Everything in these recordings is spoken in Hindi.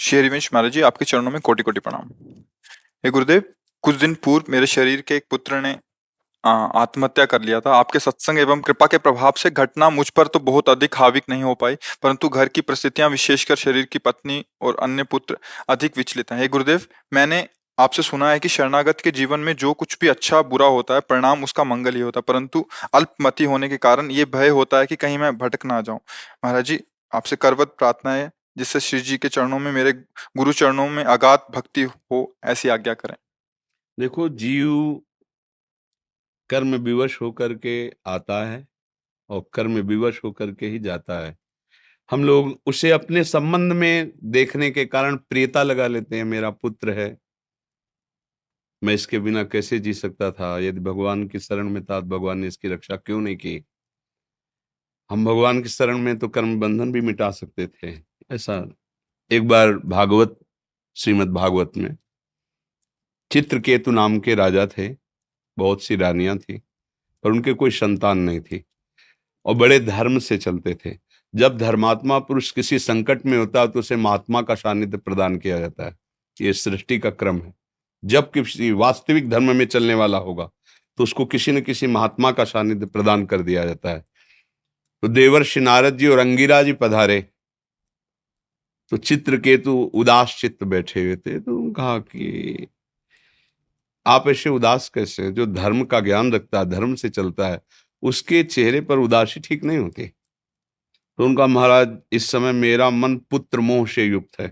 श्री हरिवंश महाराज जी, आपके चरणों में कोटि कोटि प्रणाम। हे गुरुदेव, कुछ दिन पूर्व मेरे शरीर के एक पुत्र ने आत्महत्या कर लिया था। आपके सत्संग एवं कृपा के प्रभाव से घटना मुझ पर तो बहुत अधिक हावी नहीं हो पाई, परंतु घर की परिस्थितियां, विशेषकर शरीर की पत्नी और अन्य पुत्र अधिक विचलित हैं। हे गुरुदेव, मैंने आपसे सुना है कि शरणागत के जीवन में जो कुछ भी अच्छा बुरा होता है, परिणाम उसका मंगल ही होता है, परंतु अल्पमति होने के कारण ये भय होता है कि कहीं मैं भटक ना जाऊं। महाराज जी, आपसे करवत प्रार्थना है, जिससे श्री जी के चरणों में, मेरे गुरु चरणों में अगाध भक्ति हो, ऐसी आज्ञा करें। देखो, जीव कर्म विवश होकर के आता है और कर्म विवश होकर के ही जाता है। हम लोग उसे अपने संबंध में देखने के कारण प्रियता लगा लेते हैं। मेरा पुत्र है, मैं इसके बिना कैसे जी सकता था। यदि भगवान की शरण में था तो भगवान ने इसकी रक्षा क्यों नहीं की। हम भगवान की शरण में तो कर्म बंधन भी मिटा सकते थे। ऐसा एक बार श्रीमद् भागवत में चित्रकेतु नाम के राजा थे। बहुत सी रानियां थी, पर उनके कोई संतान नहीं थी और बड़े धर्म से चलते थे। जब धर्मात्मा पुरुष किसी संकट में होता है तो उसे महात्मा का सानिध्य प्रदान किया जाता है। ये सृष्टि का क्रम है। जब किसी वास्तविक धर्म में चलने वाला होगा तो उसको किसी न किसी महात्मा का सानिध्य प्रदान कर दिया जाता है। तो देवर्षि नारद जी और अंगिरा जी पधारे तो चित्रकेतु उदास चित्त बैठे हुए थे। तो उन्होंने कहा कि आप ऐसे उदास कैसे हैं? जो धर्म का ज्ञान रखता है, धर्म से चलता है, उसके चेहरे पर उदासी ठीक नहीं होती। तो उनका, महाराज, इस समय मेरा मन पुत्र मोह से युक्त है।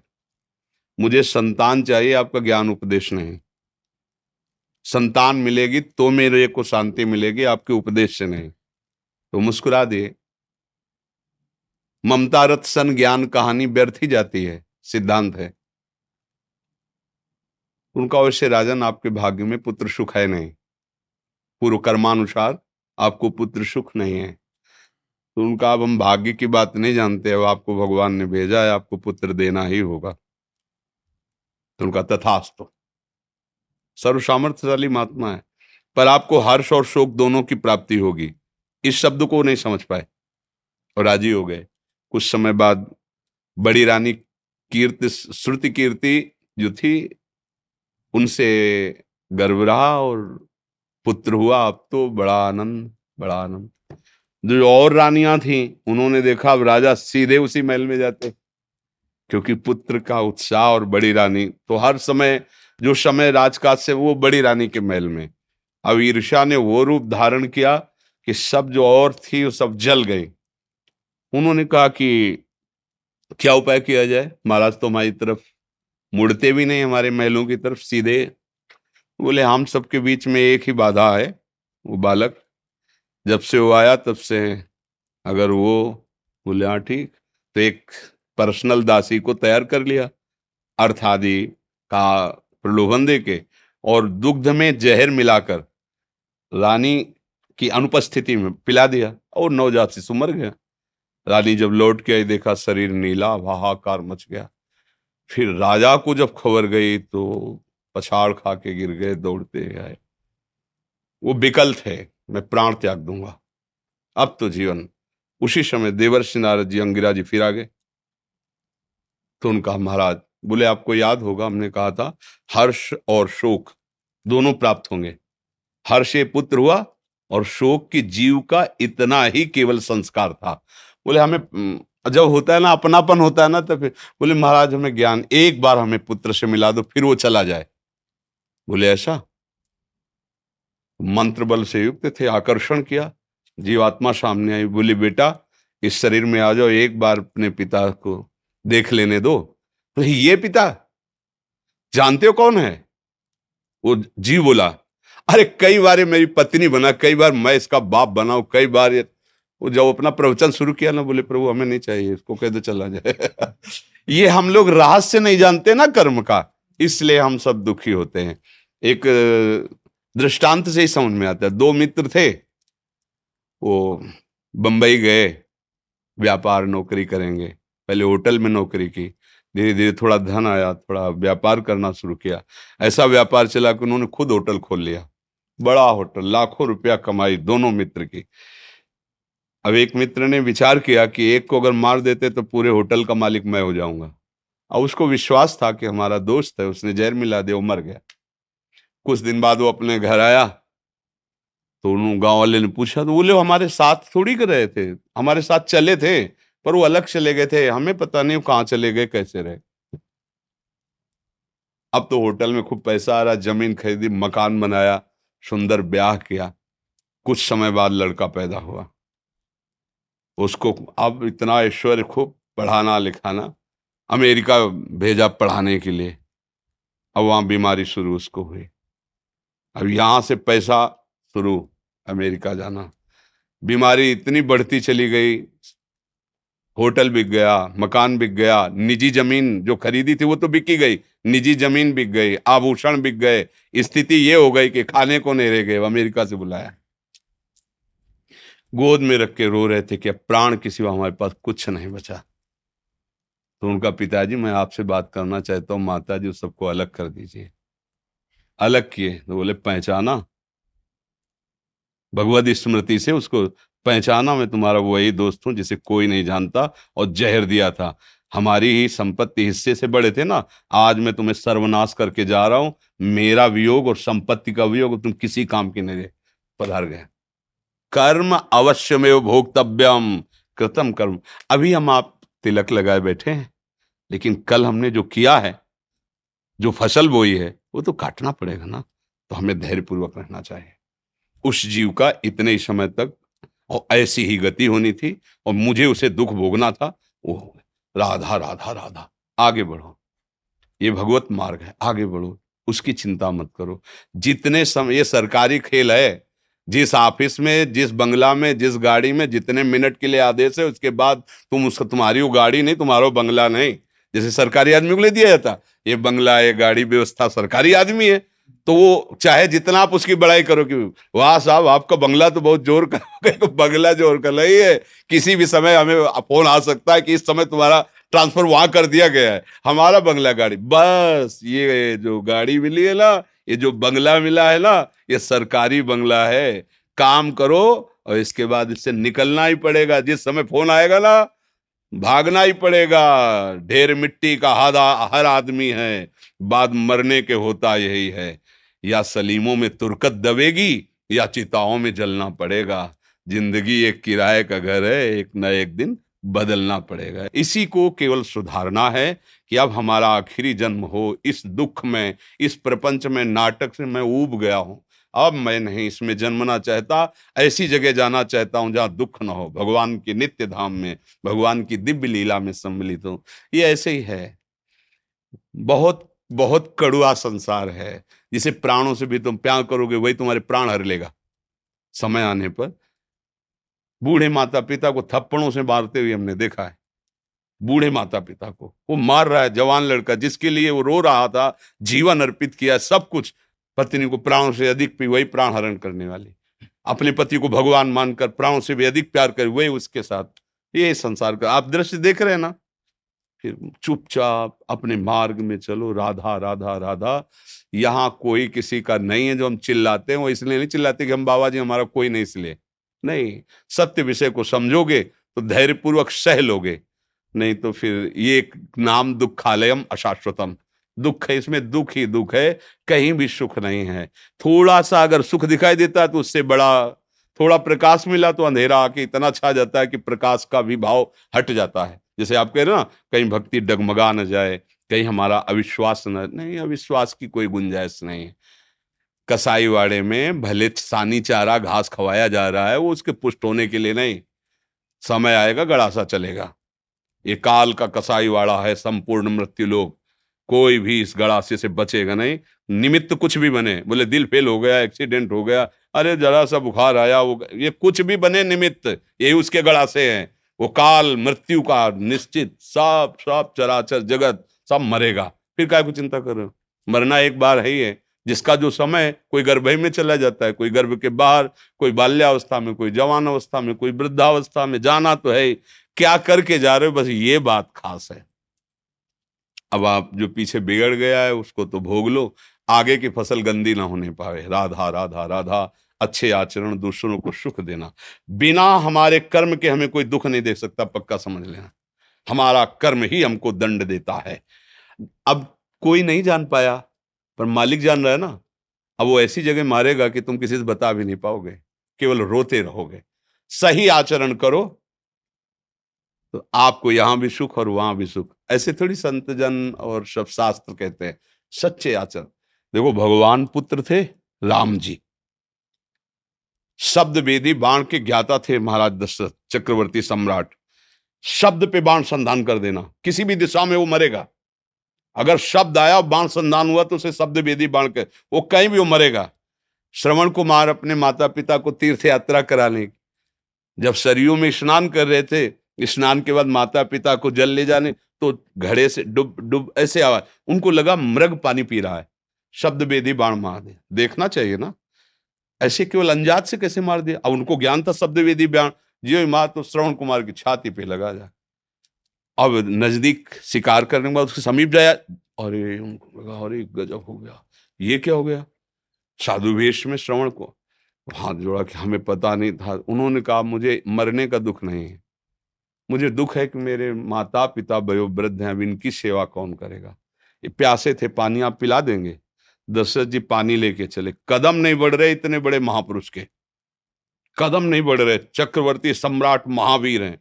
मुझे संतान चाहिए, आपका ज्ञान उपदेश नहीं। संतान मिलेगी तो मेरे को शांति मिलेगी, आपके उपदेश से नहीं। तो मुस्कुरा दिए। ममता रत सन ज्ञान कहानी व्यर्थ ही जाती है, सिद्धांत है उनका। वैसे राजन, आपके भाग्य में पुत्र सुख है नहीं। पूर्व कर्मानुसार आपको पुत्र सुख नहीं है। तो उनका, अब हम भाग्य की बात नहीं जानते, अब आपको भगवान ने भेजा है, आपको पुत्र देना ही होगा। तो उनका, तथास्तु। सर्व सामर्थ्यशाली महात्मा है, पर आपको हर्ष और शोक दोनों की प्राप्ति होगी। इस शब्द को नहीं समझ पाए और राजी हो गए। कुछ समय बाद बड़ी रानी श्रुति कीर्ति जो थी, उनसे गर्भ रहा और पुत्र हुआ। अब तो बड़ा आनंद, बड़ा आनंद। जो और रानियां थी, उन्होंने देखा अब राजा सीधे उसी महल में जाते, क्योंकि पुत्र का उत्साह। और बड़ी रानी तो हर समय, जो समय राजकाज से, वो बड़ी रानी के महल में। अब ईर्ष्या ने वो रूप धारण किया कि सब जो और थी वो सब जल गई। उन्होंने कहा कि क्या उपाय किया जाए महाराज, तो हमारी तरफ मुड़ते भी नहीं, हमारे महलों की तरफ सीधे। बोले, हम सबके बीच में एक ही बाधा है, वो बालक। जब से वो आया तब से, अगर वो, बोले हाँ ठीक, तो एक पर्सनल दासी को तैयार कर लिया, अर्थ आदि का प्रलोभन दे के, और दुग्ध में जहर मिलाकर रानी की अनुपस्थिति में पिला दिया और नवजात शिशु मर गया। रानी जब लौट के आई, देखा शरीर नीला, हाहाकार मच गया। फिर राजा को जब खबर गई तो पछाड़ खा के गिर गए, दौड़ते आए। वो विकल्प है, मैं प्राण त्याग दूंगा, अब तो जीवन। उसी समय देवर्षि नारद जी, अंगिरा जी फिर आ गए। तो उनका, महाराज, बोले आपको याद होगा हमने कहा था हर्ष और शोक दोनों प्राप्त होंगे। हर्ष ये पुत्र हुआ और शोक की जीव का इतना ही केवल संस्कार था। बोले हमें जब होता है ना, अपनापन होता है ना, तो फिर बोले महाराज हमें ज्ञान, एक बार हमें पुत्र से मिला दो, फिर वो चला जाए। बोले ऐसा? मंत्र बल से युक्त थे, आकर्षण किया, जीवात्मा सामने आई। बोली बेटा, इस शरीर में आ जाओ, एक बार अपने पिता को देख लेने दो। तो ये पिता जानते हो कौन है? वो जीव बोला, अरे कई बार मेरी पत्नी बना, कई बार मैं इसका बाप बनाऊं, कई बार वो जब अपना प्रवचन शुरू किया ना, बोले प्रभु हमें नहीं चाहिए, इसको कह दो चला जाए। ये हम लोग रहस्य नहीं जानते ना कर्म का, इसलिए हम सब दुखी होते हैं। एक दृष्टांत से ही समझ में आता है। दो मित्र थे, वो बंबई गए, व्यापार नौकरी करेंगे। पहले होटल में नौकरी की, धीरे धीरे थोड़ा धन आया, थोड़ा व्यापार करना शुरू किया। ऐसा व्यापार चला कि उन्होंने खुद होटल खोल लिया, बड़ा होटल, लाखों रुपया कमाई दोनों मित्र की। अब एक मित्र ने विचार किया कि एक को अगर मार देते तो पूरे होटल का मालिक मैं हो जाऊंगा। और उसको विश्वास था कि हमारा दोस्त है, उसने जहर मिला दिया, वो मर गया। कुछ दिन बाद वो अपने घर आया तो उन गांव वाले ने पूछा, तो बोले हमारे साथ थोड़ी कर रहे थे, हमारे साथ चले थे पर वो अलग चले गए थे, हमें पता नहीं वो कहाँ चले गए, कैसे रहे। अब तो होटल में खूब पैसा आ रहा, जमीन खरीदी, मकान बनाया, सुंदर ब्याह किया। कुछ समय बाद लड़का पैदा हुआ, उसको अब इतना ऐश्वर्य, खूब पढ़ाना लिखाना, अमेरिका भेजा पढ़ाने के लिए। अब वहां बीमारी शुरू उसको हुई, अब यहां से पैसा शुरू, अमेरिका जाना, बीमारी इतनी बढ़ती चली गई, होटल बिक गया, मकान बिक गया, निजी जमीन जो खरीदी थी वो तो बिकी गई, निजी जमीन बिक गई, आभूषण बिक गए। स्थिति ये हो गई कि खाने को नहीं रह गए। अमेरिका से बुलाया, गोद में रख के रो रहे थे कि अब प्राण के सिवा हमारे पास कुछ नहीं बचा। तो उनका पिताजी, मैं आपसे बात करना चाहता हूँ, माता जी उस सबको अलग कर दीजिए। अलग किए तो बोले पहचाना, भगवत स्मृति से उसको पहचाना, मैं तुम्हारा वही दोस्त हूं जिसे कोई नहीं जानता, और जहर दिया था। हमारी ही संपत्ति हिस्से से बड़े थे ना, आज मैं तुम्हें सर्वनाश करके जा रहा हूं, मेरा वियोग और संपत्ति का वियोग तुम किसी काम की नहीं रहे। पधार गए। कर्म अवश्यमेव भोक्तव्यम, कृतम कर्म। अभी हम आप तिलक लगाए बैठे हैं, लेकिन कल हमने जो किया है, जो फसल बोई है, वो तो काटना पड़ेगा ना। तो हमें धैर्यपूर्वक रहना चाहिए। उस जीव का इतने ही समय तक और ऐसी ही गति होनी थी, और मुझे उसे दुख भोगना था। वो राधा राधा राधा, आगे बढ़ो, ये भगवत मार्ग है, आगे बढ़ो, उसकी चिंता मत करो। जितने समय, ये सरकारी खेल है, जिस ऑफिस में, जिस बंगला में, जिस गाड़ी में जितने मिनट के लिए आदेश है, उसके बाद तुम उसका, तुम्हारी वो गाड़ी नहीं, तुम्हारा बंगला नहीं। जैसे सरकारी आदमी को ले दिया जाता, ये बंगला, ये गाड़ी व्यवस्था, सरकारी आदमी है, तो वो चाहे जितना आप उसकी बड़ाई करो कि वाह साहब आपका बंगला तो बहुत जोर का बंगला जोर का नहीं है, किसी भी समय हमें फोन आ सकता है कि इस समय तुम्हारा ट्रांसफर वहां कर दिया गया है। हमारा बंगला गाड़ी, बस ये जो गाड़ी मिली है ना, ये जो बंगला मिला है ना, ये सरकारी बंगला है। काम करो और इसके बाद इससे निकलना ही पड़ेगा। जिस समय फोन आएगा ना, भागना ही पड़ेगा। ढेर मिट्टी का हर आदमी है, बाद मरने के होता यही है। या सलीमों में तुरकत दबेगी, या चिताओं में जलना पड़ेगा। जिंदगी एक किराए का घर है, एक न एक दिन बदलना पड़ेगा। इसी को केवल सुधारना है कि अब हमारा आखिरी जन्म हो। इस दुख में, इस प्रपंच में, नाटक से मैं ऊब गया हूं, अब मैं नहीं इसमें जन्मना चाहता। ऐसी जगह जाना चाहता हूं जहां दुख न हो, भगवान के नित्य धाम में, भगवान की दिव्य लीला में सम्मिलित हो। ये ऐसे ही है, बहुत बहुत कड़ुआ संसार है, जिसे प्राणों से भी तुम प्यार करोगे वही तुम्हारे प्राण हर लेगा समय आने पर। बूढ़े माता पिता को थप्पड़ों से मारते हुए हमने देखा है। बूढ़े माता पिता को वो मार रहा है, जवान लड़का जिसके लिए वो रो रहा था, जीवन अर्पित किया, सब कुछ, पत्नी को प्राणों से अधिक वही प्राण हरण करने वाली, अपने पति को भगवान मानकर प्राणों से भी अधिक प्यार कर वही उसके साथ। ये संसार का आप दृश्य देख रहे हैं ना। फिर चुपचाप अपने मार्ग में चलो, राधा राधा राधा। यहाँ कोई किसी का नहीं है। जो हम चिल्लाते हैं वो इसलिए नहीं चिल्लाते कि हम बाबा जी हमारा कोई नहीं, इसलिए नहीं। सत्य विषय को समझोगे तो धैर्यपूर्वक सह लोगे, नहीं तो फिर ये एक नाम दुखालयम अशाश्वतम, दुख है, इसमें दुख ही दुख है, कहीं भी सुख नहीं है। थोड़ा सा अगर सुख दिखाई देता है तो उससे बड़ा, थोड़ा प्रकाश मिला तो अंधेरा आके इतना छा जाता है कि प्रकाश का भी भाव हट जाता है। जैसे आप कह रहे हो ना, कहीं भक्ति डगमगा न जाए, कहीं हमारा अविश्वास न, नहीं, अविश्वास की कोई गुंजाइश नहीं है। कसाई वाड़े में भले सानी चारा घास खवाया जा रहा है, वो उसके पुष्ट होने के लिए नहीं। समय आएगा गड़ासा चलेगा। ये काल का कसाई वाड़ा है, संपूर्ण मृत्यु लोग, कोई भी इस गड़ासे से बचेगा नहीं। निमित्त कुछ भी बने, बोले दिल फेल हो गया, एक्सीडेंट हो गया, अरे जरा सा बुखार आया, वो ये कुछ भी बने निमित्त, यही उसके गड़ासे हैं। वो काल मृत्यु का निश्चित, सब सब चराचर जगत सब मरेगा, फिर काय को चिंता कर रहे हो। मरना एक बार है ही है, जिसका जो समय, कोई गर्भ में चला जाता है, कोई गर्भ के बाहर, कोई बाल्यावस्था में, कोई जवान अवस्था में, कोई वृद्धावस्था में, जाना तो है ही। क्या करके जा रहे हो, बस ये बात खास है। अब आप जो पीछे बिगड़ गया है उसको तो भोग लो, आगे की फसल गंदी ना होने पावे। राधा राधा राधा। अच्छे आचरण, दूसरों को सुख देना। बिना हमारे कर्म के हमें कोई दुख नहीं दे सकता, पक्का समझ लेना। हमारा कर्म ही हमको दंड देता है। अब कोई नहीं जान पाया, पर मालिक जान रहा है ना। अब वो ऐसी जगह मारेगा कि तुम किसी से बता भी नहीं पाओगे, केवल रोते रहोगे। सही आचरण करो तो आपको यहां भी सुख और वहां भी सुख। ऐसे थोड़ी संत जन और सब शास्त्र कहते हैं, सच्चे आचरण। देखो, भगवान पुत्र थे राम जी, शब्द वेदी बाण के ज्ञाता थे महाराज दशरथ चक्रवर्ती सम्राट। शब्द पे बाण संधान कर देना, किसी भी दिशा में वो मरेगा। अगर शब्द आया बाण संधान हुआ तो उसे शब्द वेदी बाण के, वो कहीं भी वो मरेगा। श्रवण कुमार अपने माता पिता को तीर्थ यात्रा कराने, जब सरयू में स्नान कर रहे थे, स्नान के बाद माता पिता को जल ले जाने, तो घड़े से डुब डुब ऐसे आवाज, उनको लगा मृग पानी पी रहा है, शब्द वेदी बाण मार दिया। देखना चाहिए ना, ऐसे केवल अंजात से कैसे मार दिया। अब उनको ज्ञान था शब्द वेदी बाण, जियो मार तो श्रवण कुमार की छाती पे लगा जा। अब नजदीक शिकार करने के बाद उसके समीप जाया, अरे उनको लगा अरे गजब हो गया, ये क्या हो गया। साधु वेश में श्रवण को हाथ जोड़ा कि हमें पता नहीं था। उन्होंने कहा मुझे मरने का दुख नहीं है, मुझे दुख है कि मेरे माता पिता वयोवृद्ध हैं, अब इनकी सेवा कौन करेगा। ये प्यासे थे, पानी आप पिला देंगे। दशरथ जी पानी लेके चले, कदम नहीं बढ़ रहे इतने बड़े महापुरुष के, कदम नहीं बढ़ रहे, चक्रवर्ती सम्राट महावीर हैं।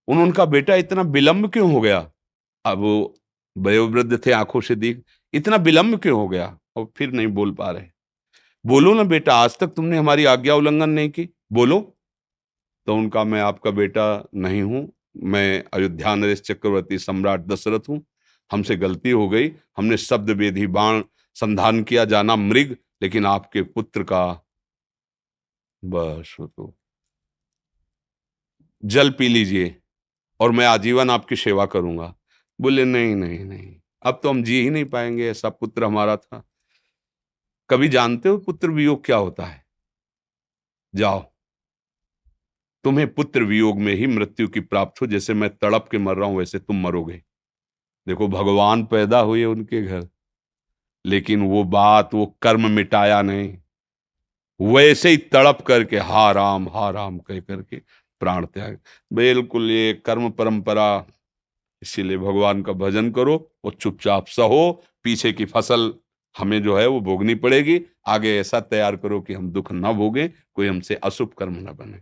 उनका बेटा इतना विलंब क्यों हो गया। अब वो वयोवृद्ध थे, आंखों से दिख, इतना विलंब क्यों हो गया। और फिर नहीं बोल पा रहे। बोलो ना बेटा, आज तक तुमने हमारी आज्ञा उल्लंघन नहीं की, बोलो। तो उनका, मैं आपका बेटा नहीं हूं, मैं अयोध्या नरेश चक्रवर्ती सम्राट दशरथ हूं। हमसे गलती हो गई, हमने शब्द वेदी बाण संधान किया, जाना मृग, लेकिन आपके पुत्र का बस तो जल पी लीजिए और मैं आजीवन आपकी सेवा करूंगा। बोले नहीं नहीं नहीं, अब तो हम जी ही नहीं पाएंगे, ऐसा पुत्र हमारा था। कभी जानते हो पुत्र वियोग क्या होता है। जाओ, तुम्हें पुत्र वियोग में ही मृत्यु की प्राप्त हो, जैसे मैं तड़प के मर रहा हूं वैसे तुम मरोगे। देखो, भगवान पैदा हुए उनके घर, लेकिन वो बात, वो कर्म मिटाया नहीं, वैसे ही तड़प करके हा राम कह करके प्राण त्याग। बिल्कुल ये कर्म परंपरा। इसीलिए भगवान का भजन करो और चुपचाप सहो, पीछे की फसल हमें जो है वो भोगनी पड़ेगी। आगे ऐसा तैयार करो कि हम दुख ना भोगें, कोई हमसे अशुभ कर्म ना बने।